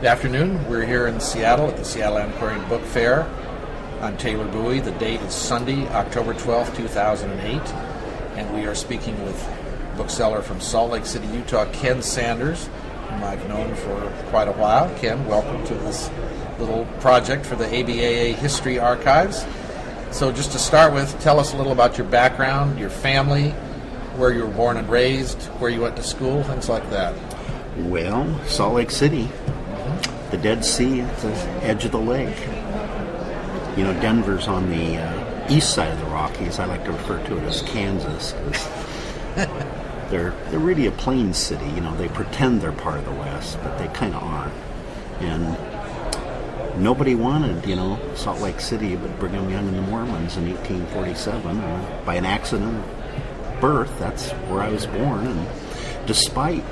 Good afternoon. We're here in Seattle at the Seattle Antiquarian Book Fair. I'm Taylor Bowie. The date is Sunday, October 12th, 2008. And we are speaking with bookseller from Salt Lake City, Utah, Ken Sanders, whom I've known for quite a while. Ken, welcome to this little project for the ABAA History Archives. So just to start with, tell us a little about your background, your family, where you were born and raised, where you went to school, things like that. Well, Salt Lake City, the Dead Sea at the edge of the lake. You know, Denver's on the east side of the Rockies. I like to refer to it as Kansas, because they're really a plains city. You know, they pretend they're part of the West, but they kind of aren't. And nobody wanted, Salt Lake City but Brigham Young and the Mormons in 1847. And by an accident of birth, that's where I was born. And despite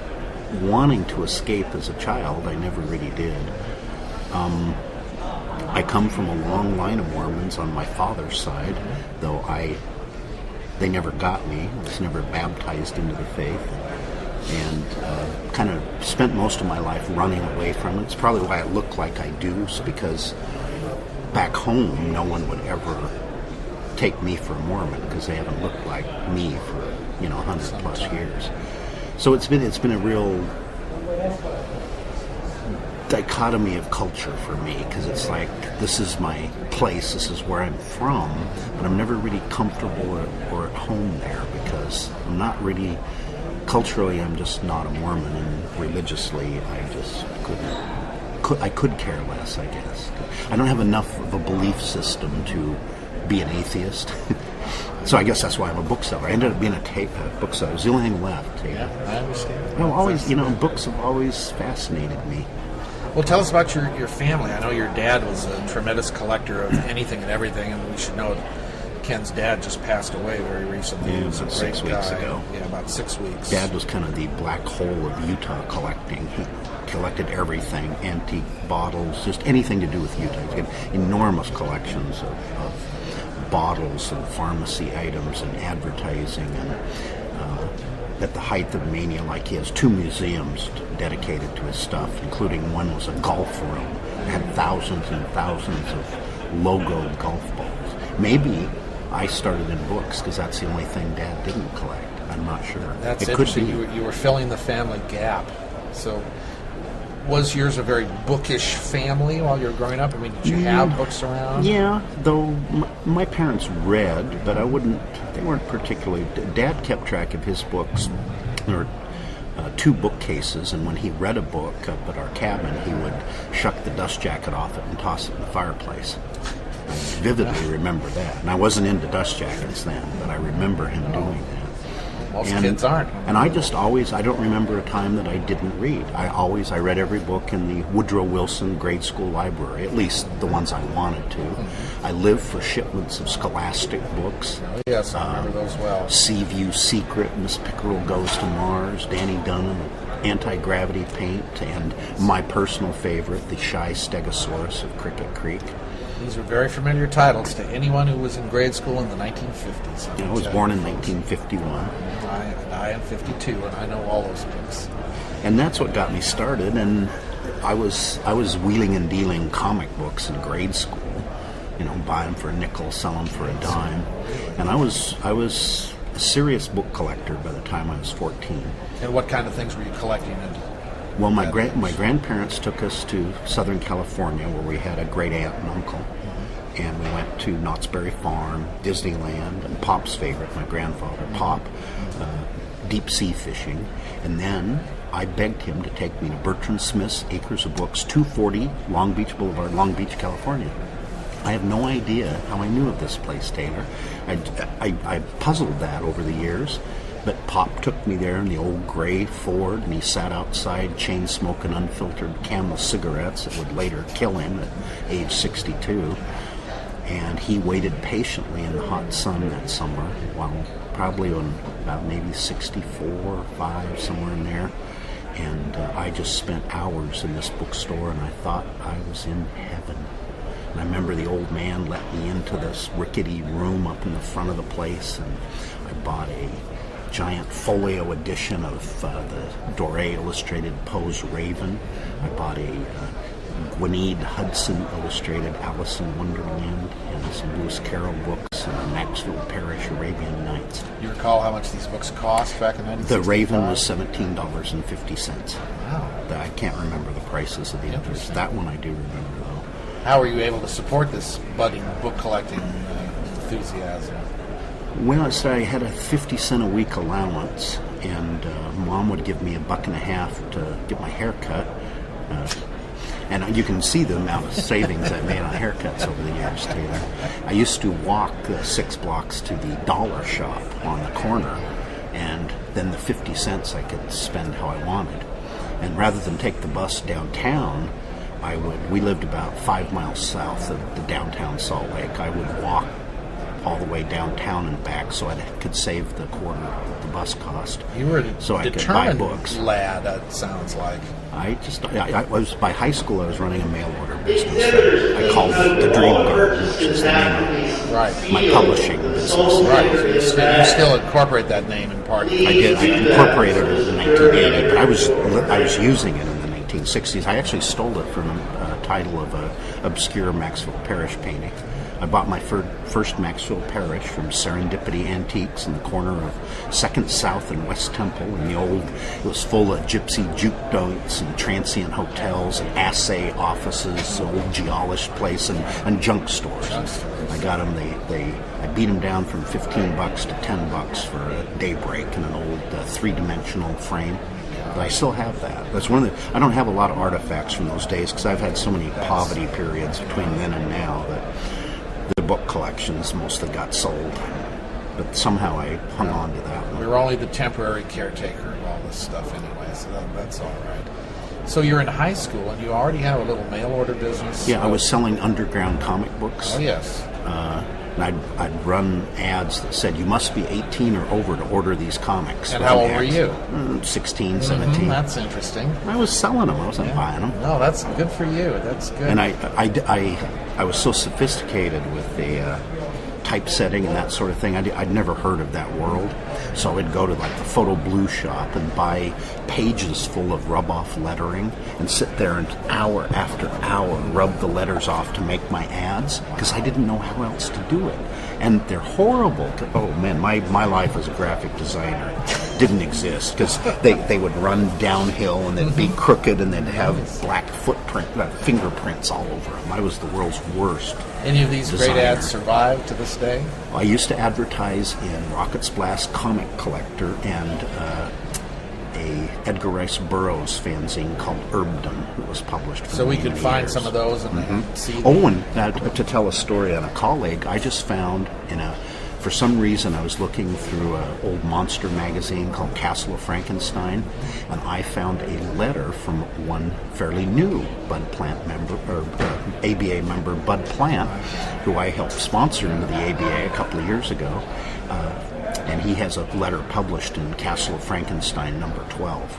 wanting to escape as a child, I never really did. I come from a long line of Mormons on my father's side, though they never got me. I was never baptized into the faith, and kind of spent most of my life running away from it. It's probably why I look like I do, because back home no one would ever take me for a Mormon because they haven't looked like me for 100 plus years. So it's been a real dichotomy of culture for me, because it's like, this is my place, this is where I'm from, but I'm never really comfortable or at home there, because I'm not really, culturally I'm just not a Mormon, and religiously I just I could care less, I guess. I don't have enough of a belief system to be an atheist. So I guess that's why I'm a bookseller. I ended up being a bookseller. It was the only thing left. Yeah, I understand. Well, always, books have always fascinated me. Well, tell us about your family. I know your dad was a tremendous collector of anything and everything, and we should know Ken's dad just passed away very recently. Yeah, he was a about great 6 weeks guy. ago. Yeah, about 6 weeks. Dad was kind of the black hole of Utah collecting. He collected everything, antique bottles, just anything to do with Utah. He had enormous collections of bottles and pharmacy items and advertising, and at the height of mania, like, he has 2 museums dedicated to his stuff, including one was a golf room. It had thousands and thousands of logo golf balls. Maybe I started in books because that's the only thing Dad didn't collect. I'm not sure. That's it interesting. Could be. You were filling the family gap. So was yours a very bookish family while you were growing up? I mean, did you have books around? Yeah, though my parents read, but they weren't particularly. Dad kept track of his books. There were 2 bookcases, and when he read a book up at our cabin, he would shuck the dust jacket off it and toss it in the fireplace. I vividly remember that. And I wasn't into dust jackets then, but I remember him doing that. Most kids aren't. And I don't remember a time that I didn't read. I read every book in the Woodrow Wilson grade school library, at least the ones I wanted to. I lived for shipments of Scholastic books. Oh, yes, I remember those well. Seaview Secret, Miss Pickerel Goes to Mars, Danny Dunham, Anti-Gravity Paint, and my personal favorite, The Shy Stegosaurus of Cricket Creek. These are very familiar titles to anyone who was in grade school in the 1950s. I was born in 1951. I am 52, and I know all those books. And that's what got me started. And I was wheeling and dealing comic books in grade school. Buy them for a nickel, sell them for a dime. And I was a serious book collector by the time I was 14. And what kind of things were you collecting? Well, my grandparents took us to Southern California, where we had a great aunt and uncle. And we went to Knott's Berry Farm, Disneyland, and Pop's favorite, my grandfather, Pop, deep sea fishing. And then I begged him to take me to Bertrand Smith's Acres of Books, 240 Long Beach Boulevard, Long Beach, California. I have no idea how I knew of this place, Taylor. I puzzled that over the years. But Pop took me there in the old gray Ford, and he sat outside chain-smoking unfiltered Camel cigarettes that would later kill him at age 62. And he waited patiently in the hot sun that summer, while probably on about maybe 64 or 5, somewhere in there. And I just spent hours in this bookstore, and I thought I was in heaven. And I remember the old man let me into this rickety room up in the front of the place, and I bought a giant folio edition of the Doré illustrated Poe's Raven. I bought a Gwynnede Hudson illustrated Alice in Wonderland, and some Lewis Carroll books, and a Maxfield Parrish Arabian Nights. You recall how much these books cost back in 1965? The Raven was $17.50. Wow. I can't remember the prices of the others. Interesting. That one I do remember, though. How were you able to support this budding book collecting enthusiasm? Well, I had a 50-cent a week allowance, and Mom would give me $1.50 to get my hair cut. And you can see the amount of savings I made on haircuts over the years, too. I used to walk 6 blocks to the dollar shop on the corner, and then the 50 cents I could spend how I wanted. And rather than take the bus downtown, we lived about 5 miles south of the downtown Salt Lake. I would walk all the way downtown and back so I could save the quarter of the bus cost. You were a so I could buy determined books. lad, that sounds like. I was by high school. I was running a mail order business. I called it the Dream Garden, which is the name of my publishing business. Right. So you still incorporate that name in part. I did. I incorporated it in 1980, but I was using it in the 1960s. I actually stole it from a title of an obscure Maxfield Parrish painting. I bought my first Maxfield Parrish from Serendipity Antiques in the corner of 2nd South and West Temple. And it was full of gypsy juke joints and transient hotels and assay offices, old geologist place, and junk stores. I got them. I beat them down from $15 to $10 for a Daybreak in an old 3-dimensional frame. But I still have that. That's one of the. I don't have a lot of artifacts from those days because I've had so many poverty periods between then and now that the book collections mostly got sold. But somehow I hung on to that one. We were only the temporary caretaker of all this stuff anyway, so that's all right. So you're in high school and you already have a little mail order business? Yeah, I was selling underground comic books. Oh, yes. And I'd run ads that said, you must be 18 or over to order these comics. And how old were you? 16, 17. That's interesting. I was selling them. I wasn't buying them. No, that's good for you. That's good. And I was so sophisticated with the typesetting and that sort of thing. I'd never heard of that world. So I'd go to like the Photo Blue shop and buy pages full of rub-off lettering and sit there and hour after hour rub the letters off to make my ads because I didn't know how else to do it. And they're horrible. Oh man, my life as a graphic designer didn't exist because they would run downhill and they'd be crooked and they'd have black fingerprints all over them. I was the world's worst. Any of these designer. great ads survive to this day? I used to advertise in Rocket's Blast Comic Collector and a Edgar Rice Burroughs fanzine called Herbdom that was published for So we many, could many find years. some of those and see. Oh, and to tell a story on a colleague, I just found for some reason I was looking through an old monster magazine called Castle of Frankenstein, and I found a letter from one fairly new Bud Plant member, or ABA member, Bud Plant, who I helped sponsor into the ABA a couple of years ago, and he has a letter published in Castle of Frankenstein number 12.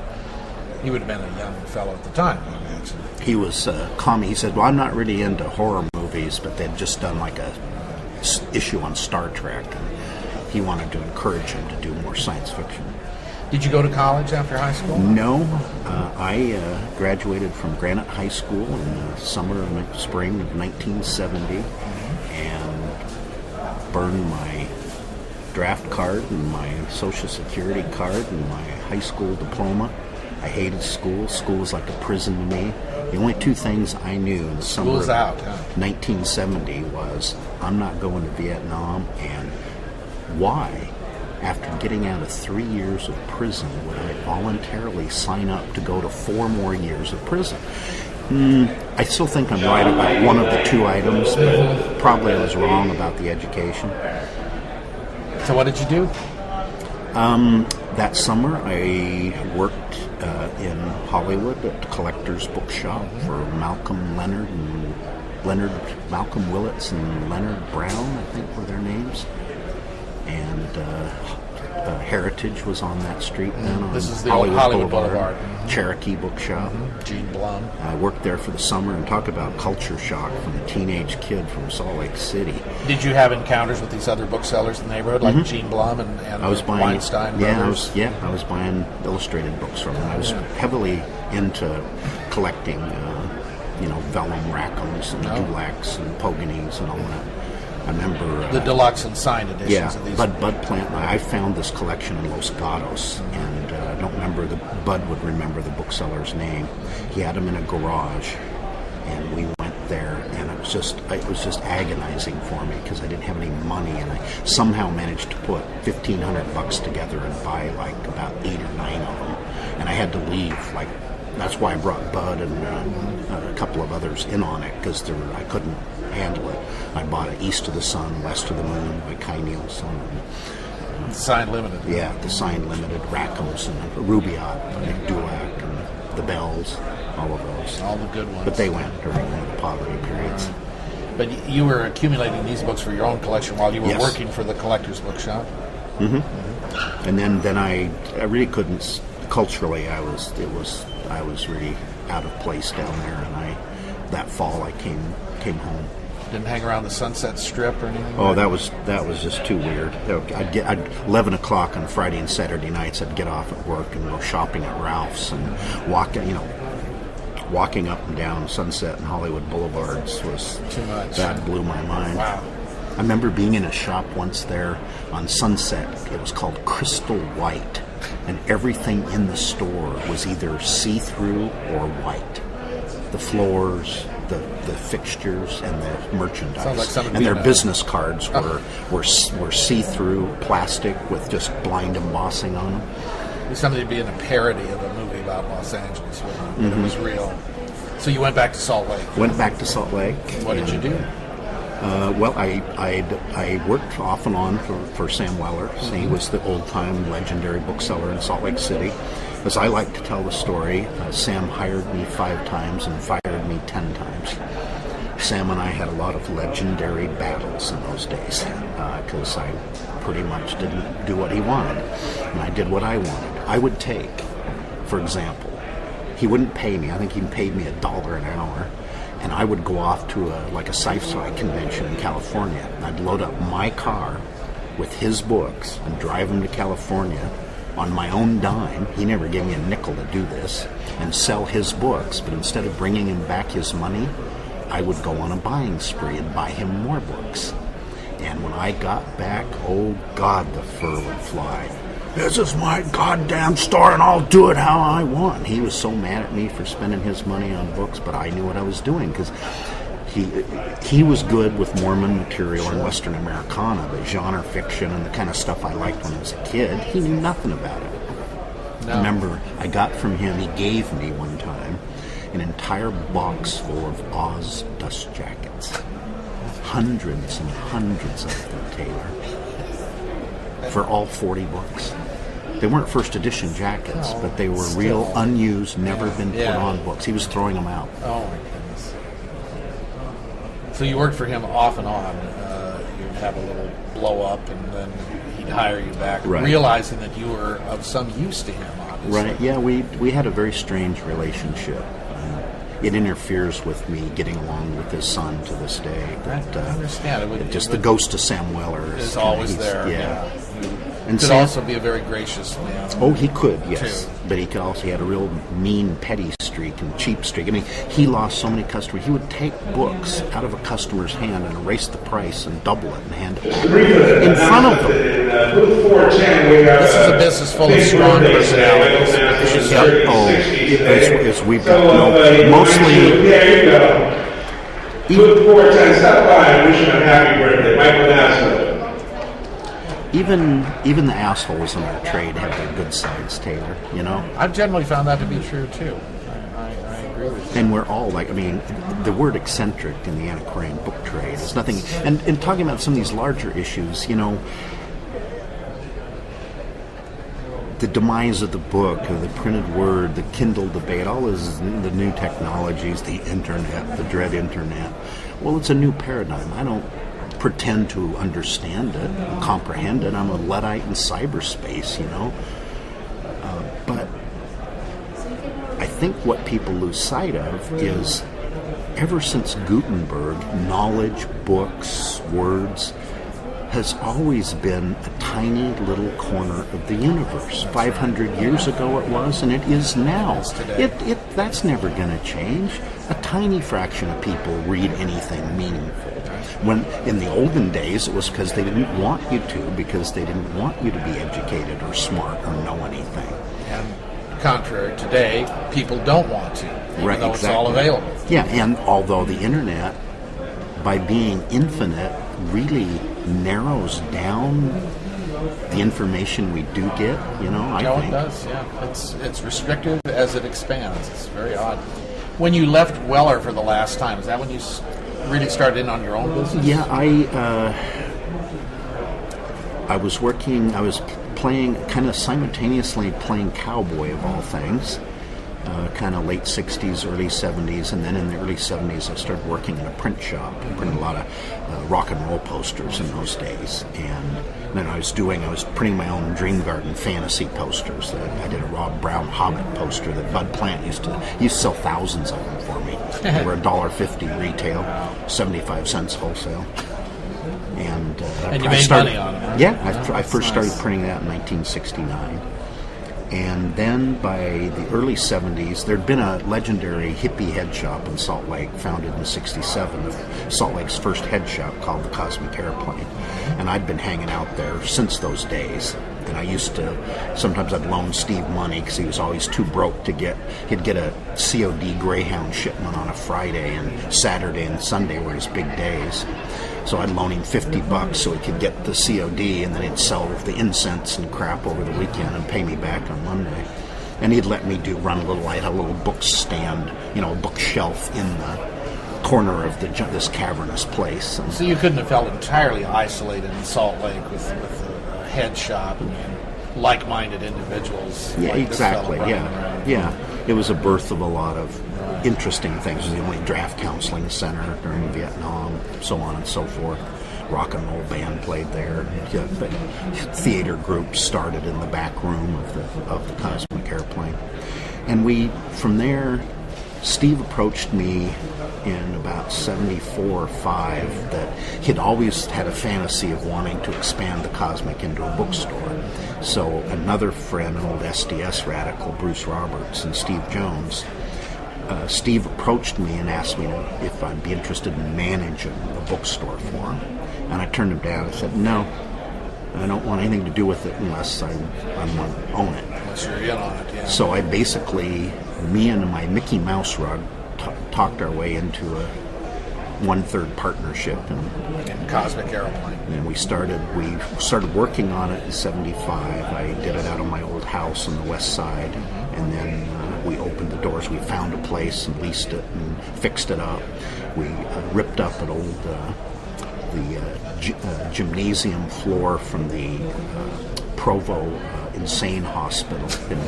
He would have been a young fellow at the time, I imagine. He was he said, well, I'm not really into horror movies, but they'd just done like a issue on Star Trek, and he wanted to encourage him to do more science fiction. Did you go to college after high school? No, I graduated from Granite High School in the spring of 1970, and burned my draft card and my Social Security card and my high school diploma. I hated school. School was like a prison to me. The only two things I knew in the summer of 1970 was I'm not going to Vietnam, and why, after getting out of 3 years of prison, would I voluntarily sign up to go to 4 more years of prison? I still think I'm right about one of the two items, but probably I was wrong about the education. So what did you do? That summer, I worked in Hollywood at the Collector's Bookshop for Malcolm Willits and Leonard Brown, I think were their names. And Heritage was on that street then. On This is the old Hollywood Boulevard. Cherokee Bookshop. Gene Blum. I worked there for the summer, and talk about culture shock from a teenage kid from Salt Lake City. Did you have encounters with these other booksellers in the neighborhood, like Gene Blum and I was the buying Weinstein brothers? I was buying illustrated books from them. I was heavily into collecting, vellum Rackhams and Dulacs and Poganies and all that. I remember The deluxe and signed editions yeah, of these. Bud Plant. I found this collection in Los Gatos, and I don't remember Bud would remember the bookseller's name. He had them in a garage, and we went there, and it was just agonizing for me because I didn't have any money, and I somehow managed to put $1,500 together and buy like about 8 or 9 of them, and I had to leave. Like that's why I brought Bud and a couple of others in on it because I couldn't handle it. I bought it East of the Sun, West of the Moon by Kai Nielsen. Signed limited. Yeah, the Signed Limited, Rackhams and Rubaiyat, Nick Dulac, and the Bells, all of those. All the good ones. But they went during the poverty periods. But you were accumulating these books for your own collection while you were Yes. working for the Collector's Bookshop. And then I really couldn't culturally. I was really out of place down there, and that fall I came home. Didn't hang around the Sunset Strip or anything? Oh, that was just too weird. I'd 11 o'clock on Friday and Saturday nights. I'd get off at work and go shopping at Ralph's and walking up and down Sunset and Hollywood Boulevards was Too much. That blew my mind. Wow. I remember being in a shop once there on Sunset. It was called Crystal White, and everything in the store was either see-through or white. The floors, the fixtures, and the merchandise. Sounds like something and their we know. business cards were see-through plastic with just blind embossing on them. Something to be in a parody of a movie about Los Angeles, but it was real. So you went back to Salt Lake. Went back to Salt Lake. What did you do? Well, I worked off and on for Sam Weller. He was the old-time legendary bookseller in Salt Lake City. As I like to tell the story, Sam hired me 5 times and fired me 10 times. Sam and I had a lot of legendary battles in those days because I pretty much didn't do what he wanted, and I did what I wanted. I would take, for example, he wouldn't pay me. I think he paid me $1 an hour. And I would go off to a sci-fi convention in California. And I'd load up my car with his books and drive him to California on my own dime. He never gave me a nickel to do this. And sell his books. But instead of bringing him back his money, I would go on a buying spree and buy him more books. And when I got back, oh God, the fur would fly. This is my goddamn store and I'll do it how I want. He was so mad at me for spending his money on books, but I knew what I was doing because he was good with Mormon material and Western Americana, the genre fiction and the kind of stuff I liked when I was a kid. He knew nothing about it. No. I remember I got from him, he gave me one time an entire box full of Oz dust jackets. Hundreds and hundreds of them, Taylor. For all 40 books. They weren't first edition jackets, but they were real, unused, never been put on books. He was throwing them out. Oh my goodness. So you worked for him off and on. You'd have a little blow up and then he'd hire you back, Right. realizing that you were of some use to him, obviously. Right, yeah, we had a very strange relationship. It interferes with me getting along with his son to this day. I understand. The ghost of Sam Weller is always there. Yeah. And could also be a very gracious man. Oh, he could, yes. Too. But he had a real mean, petty streak and cheap streak. I mean, he lost so many customers. He would take books out of a customer's hand and erase the price and double it and hand it in front of them. This is a business full of strong personalities. As we've got mostly. Good 410, stop by and wish him a happy birthday. Michael Nassau. Even the assholes in our trade have their good sides, Taylor, you know? I've generally found that to be true, too. I agree with you. And we're all the word eccentric in the antiquarian book trade is nothing. And talking about some of these larger issues, the demise of the book, or the printed word, the Kindle debate, all this, the new technologies, the internet, the dread internet. Well, it's a new paradigm. pretend to understand it, comprehend it. I'm a Luddite in cyberspace, you know. But I think what people lose sight of is ever since Gutenberg, knowledge, books, words, has always been a tiny little corner of the universe. 500 years ago it was, and it is now. It's today. That's never going to change. A tiny fraction of people read anything meaningful. When in the olden days, it was because they didn't want you to, because they didn't want you to be educated or smart or know anything. And contrary, today, people don't want to, even though it's all available. Yeah, and although the internet, by being infinite, really narrows down the information we do get, you know, I think. It does, yeah. It's restrictive as it expands. It's very odd. When you left Weller for the last time, is that when you really started in on your own business? Yeah, I was playing, kind of simultaneously playing cowboy of all things, kind of late 60s, early 70s, and then in the early 70s I started working in a print shop. I printed a lot of rock and roll posters in those days, and then I was printing my own Dream Garden fantasy posters. I did a Rob Brown Hobbit poster that Bud Plant used to sell thousands of them for me. They were $1.50 retail, 75 cents wholesale. And you made money on them. Yeah, I first started printing that in 1969. And then by the early 70s, there'd been a legendary hippie head shop in Salt Lake, founded in '67, Salt Lake's first head shop, called the Cosmic Airplane. And I'd been hanging out there since those days. And I used to, sometimes I'd loan Steve money because he was always too broke to he'd get a COD Greyhound shipment on a Friday, and Saturday and Sunday were his big days. So I'd loan him $50 so he could get the COD, and then he'd sell the incense and crap over the weekend and pay me back on Monday. And he'd let me I had a little book stand, a bookshelf in the corner of this cavernous place. And so you couldn't have felt entirely isolated in Salt Lake with a head shop and like-minded individuals. Yeah, like exactly. This fellow running around. Yeah. It was a birth of a lot of interesting things. It was the only draft counseling center during Vietnam, so on and so forth. Rock and roll band played there. The theater group started in the back room of the Cosmic Airplane. And from there, Steve approached me in about 74 or 5 that he'd always had a fantasy of wanting to expand the Cosmic into a bookstore. So another friend, an old SDS radical, Bruce Roberts, and Steve Jones, Steve approached me and asked me if I'd be interested in managing a bookstore for him. And I turned him down. I said, no, I don't want anything to do with it unless I want to own it. Unless you're in on it, yeah. So I basically, me and my Mickey Mouse rug, talked our way into a 1/3 partnership. In Cosmic Airplane. And we started working on it in 75. I did it out of my old house on the west side. And then we opened the doors. We found a place and leased it and fixed it up. We ripped up an old gymnasium floor from the Provo Insane Hospital and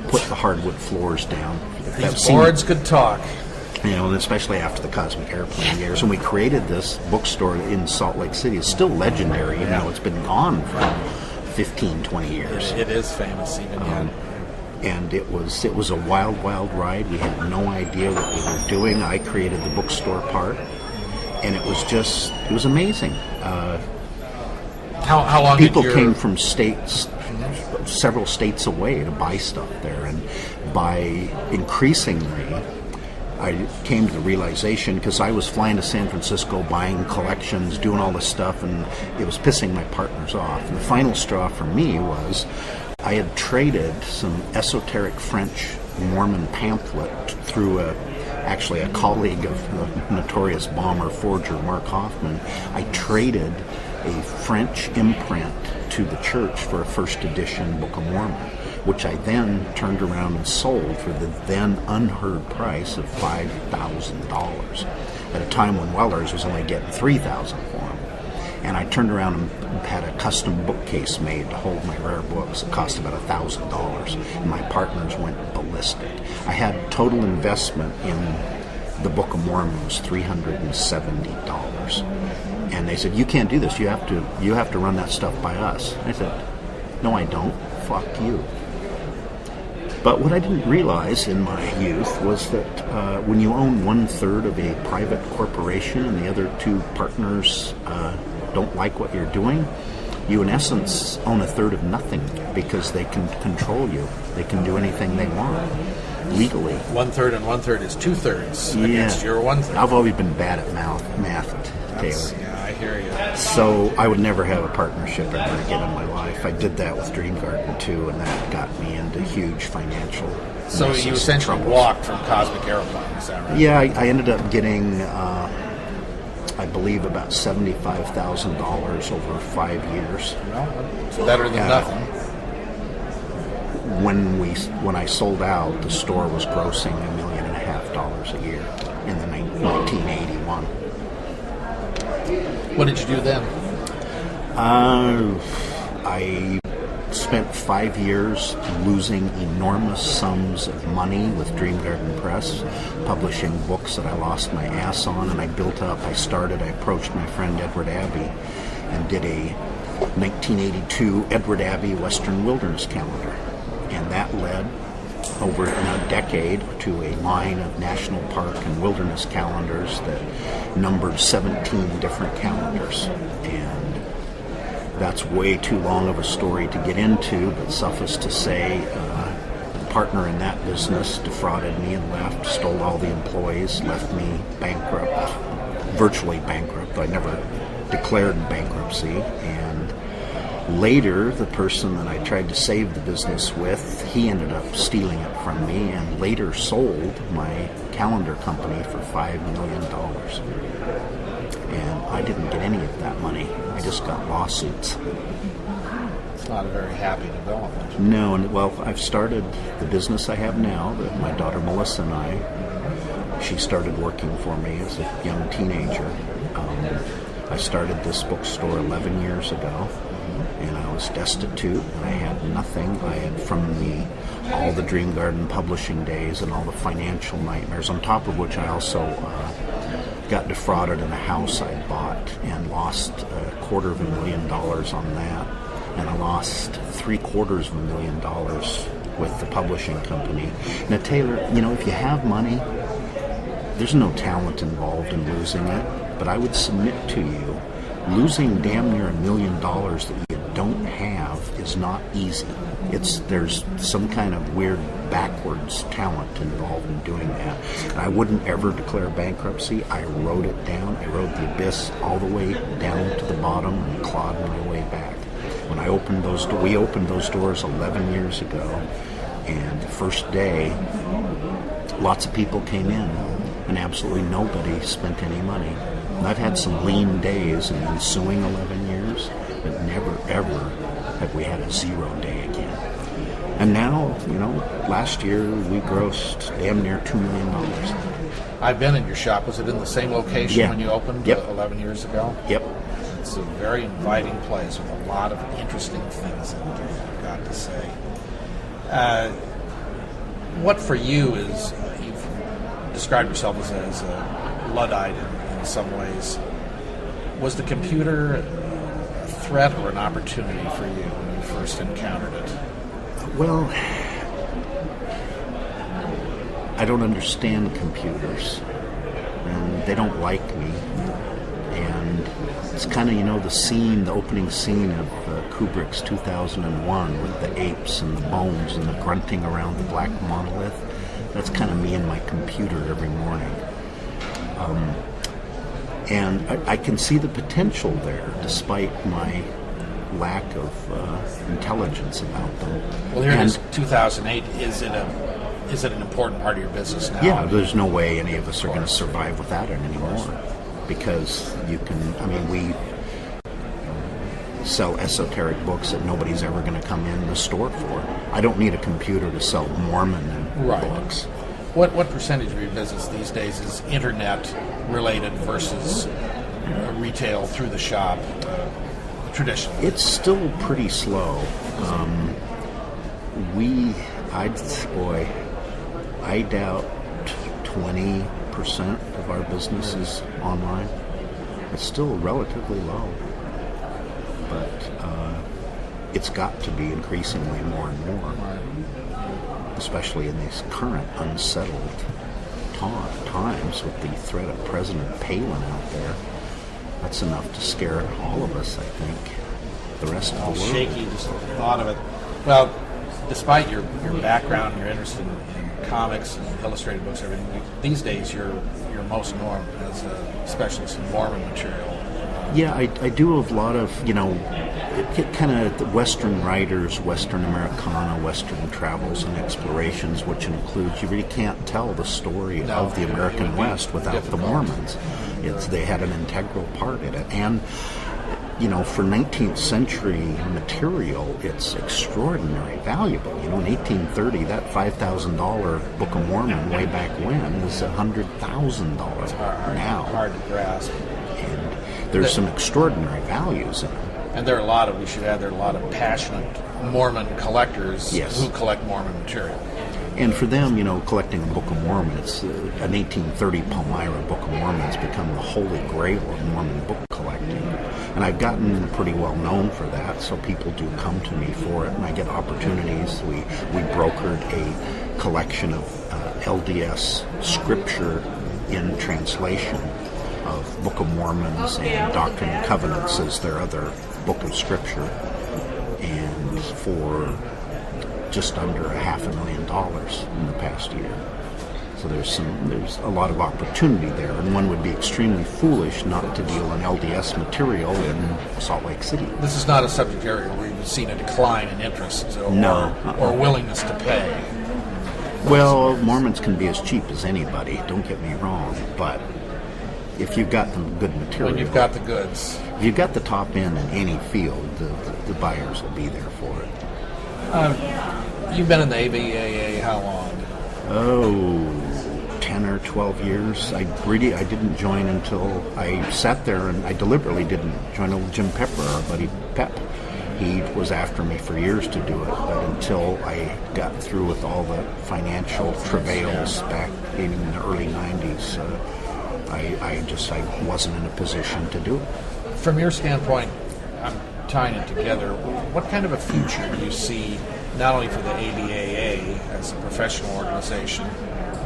put the hardwood floors down. These boards could talk. And especially after the Cosmic Airplane years. And we created this bookstore in Salt Lake City. It's still legendary, even though it's been gone for 15, 20 years. It is famous even yet. And it was a wild, wild ride. We had no idea what we were doing. I created the bookstore part. And it was amazing. How long people did came from states, several states away to buy stuff there. And by increasingly, I came to the realization, because I was flying to San Francisco, buying collections, doing all this stuff, and it was pissing my partners off. And the final straw for me was I had traded some esoteric French Mormon pamphlet through actually a colleague of the notorious bomber forger Mark Hoffman. I traded a French imprint to the church for a first edition Book of Mormon, which I then turned around and sold for the then unheard price of $5,000 at a time when Weller's was only getting $3,000 for them. And I turned around and had a custom bookcase made to hold my rare books. It cost about $1,000, and my partners went ballistic. I had total investment in the Book of Mormon was $370. And they said, you can't do this. You have to run that stuff by us. I said, no, I don't. Fuck you. But what I didn't realize in my youth was that when you own 1/3 of a private corporation and the other two partners don't like what you're doing, you in essence own 1/3 of nothing because they can control you. They can do anything they want legally. 1/3 and 1/3 is 2/3 against your 1/3. I've always been bad at math, Taylor. Yeah, I hear you. So I would never have a partnership ever again in my life. I did that with Dream Garden too, and that got me into huge financial. So messes you and essentially troubles. walked from Cosmic Aeroplane, is that right? Yeah, I ended up getting, I believe, about $75,000 over 5 years. Well, it's better than nothing. When I sold out, the store was grossing $1.5 million a year in the 1981. What did you do then? I spent 5 years losing enormous sums of money with Dream Garden Press, publishing books that I lost my ass on, and I approached my friend Edward Abbey and did a 1982 Edward Abbey Western Wilderness Calendar. And that led over a decade to a line of national park and wilderness calendars that numbered 17 different calendars. And that's way too long of a story to get into, but suffice to say, the partner in that business defrauded me and left, stole all the employees, left me bankrupt, virtually bankrupt. I never declared bankruptcy. And later, the person that I tried to save the business with, he ended up stealing it from me and later sold my calendar company for $5 million. And I didn't get any of that money. I just got lawsuits. It's not a very happy development. No, and well, I've started the business I have now, that my daughter Melissa and she started working for me as a young teenager. I started this bookstore 11 years ago, and I was destitute, and I had nothing. I had from all the Dream Garden publishing days and all the financial nightmares, on top of which I also got defrauded in a house I bought and lost $250,000 on that, and I lost $750,000 with the publishing company. Now, Taylor, if you have money, there's no talent involved in losing it, but I would submit to you, losing damn near $1 million that you don't have is not easy. There's some kind of weird backwards talent involved in doing that. And I wouldn't ever declare bankruptcy. I rode it down. I rode the abyss all the way down to the bottom and clawed my way back. When we opened those doors 11 years ago, and the first day, lots of people came in, and absolutely nobody spent any money. And I've had some lean days in the ensuing 11 years, but never, ever have we had a 0 day again. And now, last year we grossed damn near $2 million. I've been in your shop. Was it in the same location Yeah. when you opened Yep. 11 years ago? Yep. It's a very inviting place with a lot of interesting things in it, I've got to say. What for you is, you've described yourself as a Luddite in some ways. Was the computer a threat or an opportunity for you when you first encountered it? Well, I don't understand computers, and they don't like me. And it's kind of, the opening scene of Kubrick's 2001 with the apes and the bones and the grunting around the black monolith. That's kind of me and my computer every morning. And I can see the potential there, despite my lack of intelligence about them. Well, here it is, 2008. Is it an important part of your business now? Yeah, there's no way any of us are going to survive without it anymore. Because we sell esoteric books that nobody's ever going to come in the store for. I don't need a computer to sell Mormon books. What percentage of your business these days is internet-related versus retail through the shop, traditionally? It's still pretty slow. I doubt 20% of our business is online. It's still relatively low, but it's got to be increasingly more and more, especially in these current unsettled times with the threat of President Palin out there. That's enough to scare all of us, I think. The rest of the world. Shaky, just the thought of it. Well, despite your background, your interest in comics and illustrated books, everything, these days you're most known as a specialist in Mormon material. Yeah, I do a lot of, kind of Western writers, Western Americana, Western travels and explorations, which includes, you really can't tell the story of the American West without the Mormons. They had an integral part in it. And, for 19th century material, it's extraordinarily valuable. In 1830, that $5,000 Book of Mormon way back when is $100,000 now. Hard to grasp. And there's some extraordinary values in it. And there are a lot of passionate Mormon collectors who collect Mormon material. And for them, collecting a Book of Mormon, it's an 1830 Palmyra Book of Mormon has become the holy grail of Mormon book collecting. And I've gotten pretty well known for that, so people do come to me for it, and I get opportunities. We brokered a collection of LDS scripture in translation of Book of Mormons and Doctrine and Covenants as their other book of scripture, and for just under $500,000 in the past year. So there's a lot of opportunity there, and one would be extremely foolish not to deal in LDS material in Salt Lake City. This is not a subject area where you've seen a decline in interest or willingness to pay. Well, Mormons can be as cheap as anybody, don't get me wrong, but if you've got the good material... When you've got the goods. If you've got the top end in any field, the buyers will be there for it. You've been in the ABAA how long? 10 or 12 years. I didn't join until I sat there, and I deliberately didn't join old Jim Pepper, our buddy Pep. He was after me for years to do it, but until I got through with all the financial travails back in the early 90s, I wasn't in a position to do it. From your standpoint, I'm tying it together, what kind of a future do you see not only for the ABAA as a professional organization,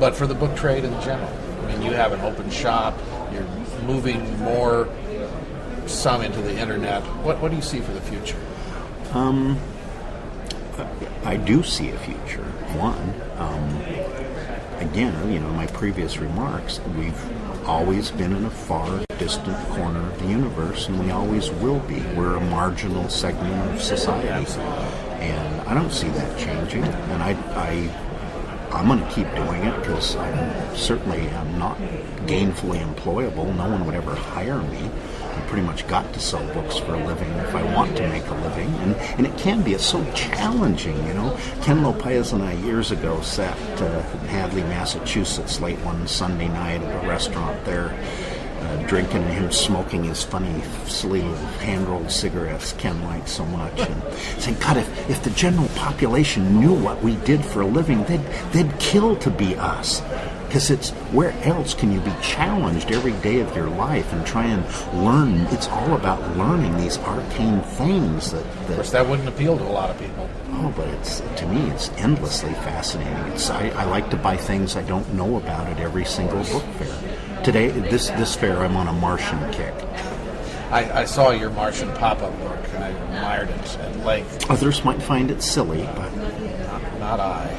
but for the book trade in general? I mean, you have an open shop, you're moving some into the internet. What do you see for the future? I do see a future. One, again, my previous remarks, we've always been in a far distant corner of the universe, and we always will be. We're a marginal segment of society. And I don't see that changing. And I'm going to keep doing it because I'm not gainfully employable. No one would ever hire me. I pretty much got to sell books for a living if I want to make a living. And it can be. It's so challenging, Ken Lopez and I years ago sat in Hadley, Massachusetts late one Sunday night at a restaurant there, drinking and him smoking his funny, silly little hand-rolled cigarettes Ken liked so much, and saying, God, if the general population knew what we did for a living, they'd kill to be us. Because it's, where else can you be challenged every day of your life and try and learn? It's all about learning these arcane things that Of course, that wouldn't appeal to a lot of people. Oh, but to me, it's endlessly fascinating. I like to buy things I don't know about at every single book fair. Today, this fair, I'm on a Martian kick. I saw your Martian pop-up book, and I admired it at length. Others might find it silly, but not I.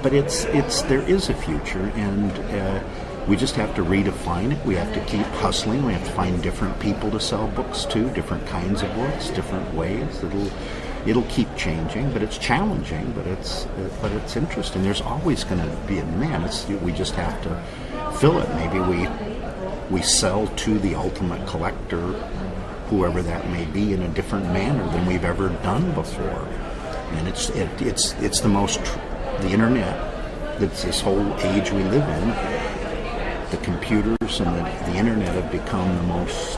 But there is a future, and we just have to redefine it. We have to keep hustling. We have to find different people to sell books to, different kinds of books, different ways. It'll keep changing, but it's challenging. But it's interesting. There's always going to be a demand. We just have to fill it. Maybe we sell to the ultimate collector, whoever that may be, in a different manner than we've ever done before. And it's the internet, this whole age we live in, the computers and the internet have become the most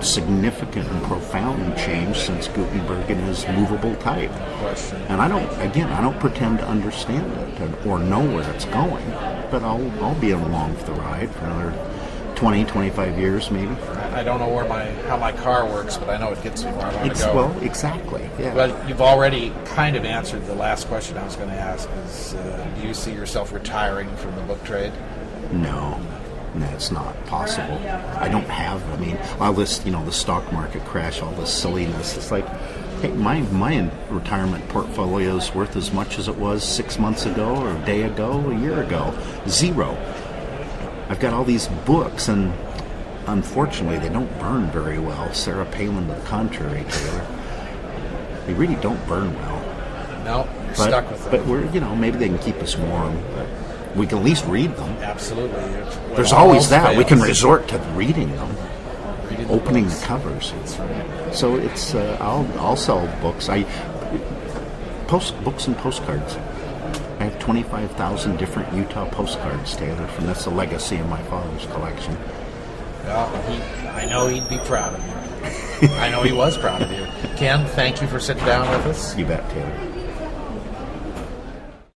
significant and profound change since Gutenberg and his movable type. Question. And I don't pretend to understand it or know where it's going, but I'll be along for the ride for another 20, 25 years maybe. I don't know how my car works, but I know it gets me where I want to go. Well, exactly. Yeah. Well, you've already kind of answered the last question I was going to ask. Is do you see yourself retiring from the book trade? No, it's not possible. I don't have. I mean, all this, the stock market crash, all this silliness. It's like, hey, my retirement portfolio is worth as much as it was 6 months ago, or a day ago, a year ago. Zero. I've got all these books, and unfortunately, they don't burn very well. Sarah Palin to the contrary, Taylor. They really don't burn well. No, you're stuck with them. But we're, maybe they can keep us warm. But we can at least read them. Absolutely. There's always that. We can resort to reading them, opening books. the covers. That's right. So it's I'll sell books. Books and postcards. I have 25,000 different Utah postcards, Taylor, from that's the legacy of my father's collection. Well, I know he'd be proud of you. I know he was proud of you. Ken, thank you for sitting down with us. You bet, Taylor.